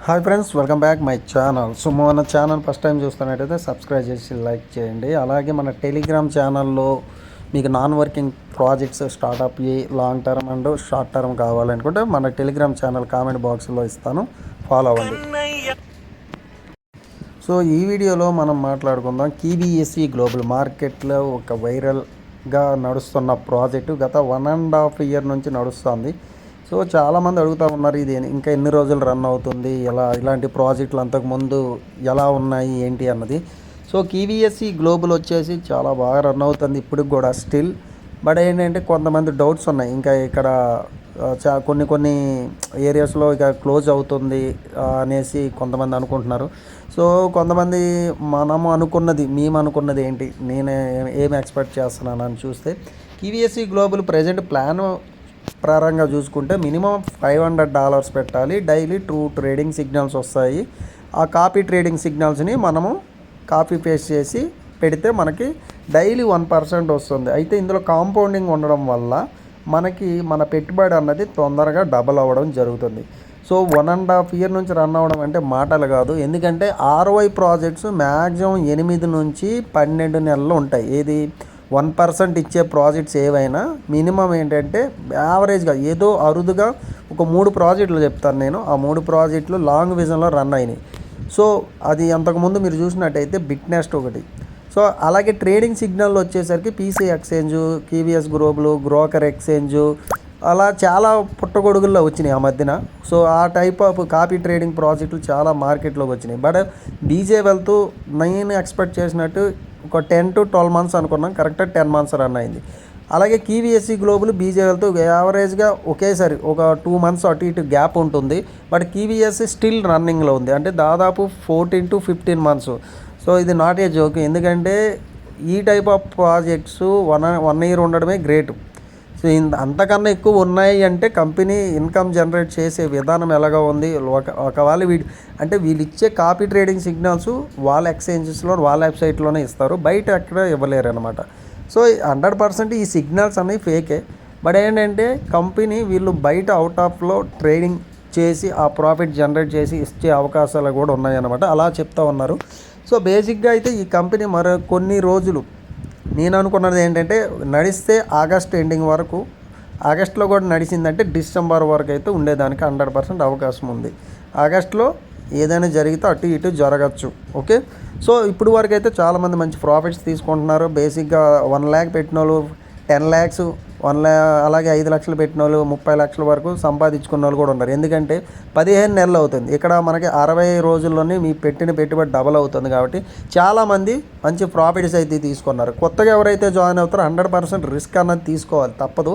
Hi friends, welcome back my channel. So మన channel first time చూస్తున్నట్టయితే subscribe చేసి like చేయండి. అలాగే మన టెలిగ్రామ్ ఛానల్లో మీకు non working projects startup long term and short term కావాలనుకుంటే మన టెలిగ్రామ్ ఛానల్ కామెంట్ బాక్స్లో ఇస్తాను, ఫాలో అవ్వండి. సో ఈ వీడియోలో మనం మాట్లాడుకుందాం KBSE గ్లోబల్ మార్కెట్లో ఒక వైరల్గా నడుస్తున్న ప్రాజెక్టు గత 1.5 ఇయర్ నుంచి నడుస్తుంది. సో చాలామంది అడుగుతూ ఉన్నారు, ఇది ఇంకా ఎన్ని రోజులు రన్ అవుతుంది, ఇలాంటి ప్రాజెక్టులు అంతకుముందు ఎలా ఉన్నాయి ఏంటి అన్నది. సో KBSE గ్లోబల్ వచ్చేసి చాలా బాగా రన్ అవుతుంది ఇప్పటికి కూడా స్టిల్. బట్ ఏంటంటే కొంతమంది డౌట్స్ ఉన్నాయి, ఇంకా ఇక్కడ కొన్ని ఏరియాస్లో ఇక క్లోజ్ అవుతుంది అనేసి కొంతమంది అనుకుంటున్నారు. సో కొంతమంది మేము అనుకున్నది ఏంటి, నేను ఏం ఎక్స్పెక్ట్ చేస్తున్నాను అని చూస్తే KBSE గ్లోబల్ ప్రజెంట్ ప్లాన్ ప్రకారంగా చూసుకుంటే మినిమం $500 పెట్టాలి. డైలీ 2 ట్రేడింగ్ సిగ్నల్స్ వస్తాయి. ఆ కాపీ ట్రేడింగ్ సిగ్నల్స్ని మనము కాపీ పేస్ట్ చేసి పెడితే మనకి డైలీ 1% వస్తుంది. అయితే ఇందులో కాంపౌండింగ్ ఉండడం వల్ల మనకి మన పెట్టుబడి అన్నది తొందరగా డబల్ అవ్వడం జరుగుతుంది. సో 1.5 ఇయర్ నుంచి రన్ అవ్వడం అంటే మాటలు కాదు. ఎందుకంటే ROI ప్రాజెక్ట్స్ మ్యాక్సిమం 8 నుంచి 12 నెలలు ఉంటాయి. ఏది 1% ఇచ్చే ప్రాజెక్ట్స్ ఏవైనా మినిమం ఏంటంటే యావరేజ్గా ఏదో అరుదుగా ఒక 3 ప్రాజెక్టులు చెప్తాను నేను. ఆ 3 ప్రాజెక్టులు లాంగ్ విజన్లో రన్ అయినాయి. సో అది అంతకుముందు మీరు చూసినట్టయితే బిట్నెస్ట్ ఒకటి. సో అలాగే ట్రేడింగ్ సిగ్నల్ వచ్చేసరికి PC ఎక్స్చేంజ్, KBS గ్లోబల్, గ్రోకర్ ఎక్స్చేంజ్, అలా చాలా పుట్టగొడుగుల్లో వచ్చినాయి ఆ మధ్యన. సో ఆ టైప్ ఆఫ్ కాపీ ట్రేడింగ్ ప్రాజెక్టులు చాలా మార్కెట్లోకి వచ్చినాయి. బట్ BJ వెళ్తూ నేను ఎక్స్పెక్ట్ చేసినట్టు ఒక 10 to 12 months అనుకున్నాం, కరెక్ట్గా 10 months రన్ అయింది. అలాగే KBSE గ్లోబల్ BJ వెళ్తూ యావరేజ్గా ఒకేసారి ఒక 2 months అటు ఇటు గ్యాప్ ఉంటుంది. బట్ KBSE స్టిల్ రన్నింగ్లో ఉంది, అంటే దాదాపు 14 to 15 months. సో ఇది నాట్ ఏ జోక్, ఎందుకంటే ఈ టైప్ ఆఫ్ ప్రాజెక్ట్స్ 1 year ఉండడమే గ్రేట్. సో అంతకన్నా ఎక్కువ ఉన్నాయి అంటే కంపెనీ ఇన్కమ్ జనరేట్ చేసే విధానం ఎలాగా ఉంది. ఒకవేళ వీళ్ళు ఇచ్చే కాపీ ట్రేడింగ్ సిగ్నల్స్ వాళ్ళ ఎక్స్చేంజెస్లో వాళ్ళ వెబ్సైట్లోనే ఇస్తారు, బయట ఎక్కడ ఇవ్వలేరు అనమాట. సో 100% ఈ సిగ్నల్స్ అనేవి ఫేకే. బట్ ఏంటంటే కంపెనీ వీళ్ళు బయట అవుట్ ఆఫ్లో ట్రేడింగ్ చేసి ఆ ప్రాఫిట్ జనరేట్ చేసి ఇచ్చే అవకాశాలు కూడా ఉన్నాయన్నమాట, అలా చెప్తా ఉన్నారు. సో బేసిక్గా అయితే ఈ కంపెనీ మరో కొన్ని రోజులు నేను అనుకున్నది ఏంటంటే నడిస్తే ఆగస్ట్ ఎండింగ్ వరకు, ఆగస్ట్లో కూడా నడిచిందంటే డిసెంబర్ వరకు అయితే ఉండేదానికి 100% అవకాశం ఉంది. ఆగస్ట్లో ఏదైనా జరిగితే అటు ఇటు జరగచ్చు. ఓకే, సో ఇప్పుడు వరకు అయితే చాలామంది మంచి ప్రాఫిట్స్ తీసుకుంటున్నారు. బేసిక్గా 1 lakh పెట్టిన వాళ్ళు 10 lakhs, 1 lakh, అలాగే 5 లక్షలు పెట్టిన వాళ్ళు 30 లక్షల వరకు సంపాదించుకున్న వాళ్ళు కూడా ఉన్నారు. ఎందుకంటే 15 నెలలు అవుతుంది, ఇక్కడ మనకి 60 రోజుల్లోనే మీ పెట్టిన పెట్టుబడి డబల్ అవుతుంది. కాబట్టి చాలామంది మంచి ప్రాఫిట్స్ అయితే తీసుకున్నారు. కొత్తగా ఎవరైతే జాయిన్ అవుతారో 100% రిస్క్ అన్నది తీసుకోవాలి, తప్పదు.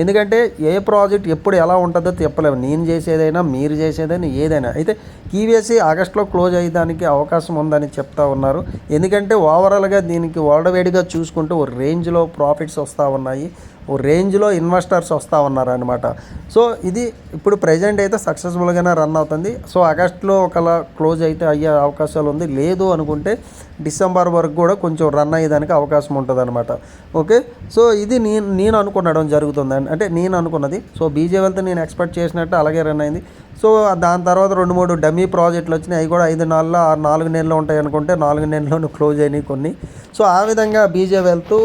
ఎందుకంటే ఏ ప్రాజెక్ట్ ఎప్పుడు ఎలా ఉంటుందో చెప్పలేము, నేను చేసేదైనా మీరు చేసేదైనా ఏదైనా. అయితే KBSE ఆగస్టులో క్లోజ్ అయ్యేదానికి అవకాశం ఉందని చెప్తా ఉన్నారు. ఎందుకంటే ఓవరాల్గా దీనికి వరల్డ్ వైడ్గా చూసుకుంటూ ఓ రేంజ్లో ప్రాఫిట్స్ వస్తూ ఉన్నాయి, ఓ రేంజ్లో ఇన్వెస్టర్స్ వస్తూ ఉన్నారనమాట. సో ఇది ఇప్పుడు ప్రజెంట్ అయితే సక్సెస్ఫుల్గానే రన్ అవుతుంది. సో ఆగస్టులో ఒకలా క్లోజ్ అయితే అయ్యే అవకాశాలు ఉంది, లేదు అనుకుంటే డిసెంబర్ వరకు కూడా కొంచెం రన్ అయ్యేదానికి అవకాశం ఉంటుంది అనమాట. ఓకే, సో ఇది నేను అనుకునడం జరుగుతుంది, అంటే నేను అనుకున్నది. సో BJ వెళ్తే నేను ఎక్స్పెక్ట్ చేసినట్టు అలాగే రన్ అయింది. సో దాని తర్వాత 2-3 డమ్మీ ప్రాజెక్టులు వచ్చినాయి, అవి కూడా 5 నెలలు 4 నెలలు ఉంటాయి అనుకుంటే 4 నెలల్లోనూ క్లోజ్ అయినాయి కొన్ని. సో ఆ విధంగా BJ వెళ్తూ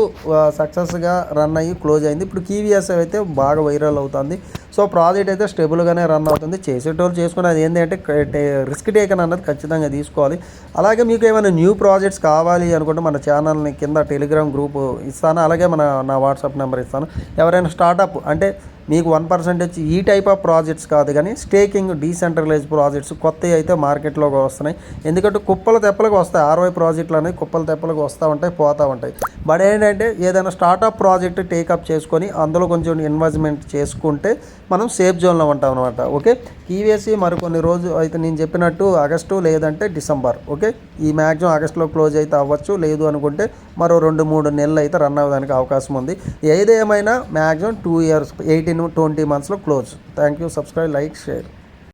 సక్సెస్గా రన్ అయ్యి క్లోజ్ అయింది. ఇప్పుడు KBSE అయితే బాగా వైరల్ అవుతుంది. సో ప్రాజెక్ట్ అయితే స్టేబుల్గానే రన్ అవుతుంది. చేసేటోళ్ళు చేసుకునేది ఏంటంటే రిస్క్ టేకన్ అన్నది ఖచ్చితంగా తీసుకోవాలి. అలాగే మీకు ఏమైనా న్యూ ప్రాజెక్ట్స్ కావాలి అనుకుంటే మన ఛానల్ని కింద టెలిగ్రామ్ గ్రూప్ ఇస్తాను, అలాగే నా వాట్సాప్ నెంబర్ ఇస్తాను. ఎవరైనా స్టార్టప్ అంటే మీకు 1% ఈ టైప్ ఆఫ్ ప్రాజెక్ట్స్ కాదు, కానీ స్టేకింగ్ డీసెంట్రలైజ్ ప్రాజెక్ట్స్ కొత్తవి అయితే మార్కెట్లోకి వస్తున్నాయి. ఎందుకంటే కుప్పల తెప్పలకు వస్తాయి, ROI ప్రాజెక్టులు అనేవి కుప్పల తెప్పలకు వస్తూ ఉంటాయి, పోతూ ఉంటాయి. బట్ ఏంటంటే ఏదైనా స్టార్టప్ ప్రాజెక్ట్ టేకప్ చేసుకొని అందులో కొంచెం ఇన్వెస్ట్మెంట్ చేసుకుంటే మనం సేఫ్ జోన్లో ఉంటాం అనమాట. ఓకే, KBSE మరికొన్ని రోజు అయితే నేను చెప్పినట్టు ఆగస్టు లేదంటే డిసెంబర్. ఓకే, ఈ మ్యాక్సిమం ఆగస్టులో క్లోజ్ అయితే అవ్వచ్చు, లేదు అనుకుంటే మరో 2-3 నెలలు అయితే రన్ అవ్వడానికి అవకాశం ఉంది. ఏదేమైనా maximum 2 years 18-20 months close. Thank you. Subscribe, like, share.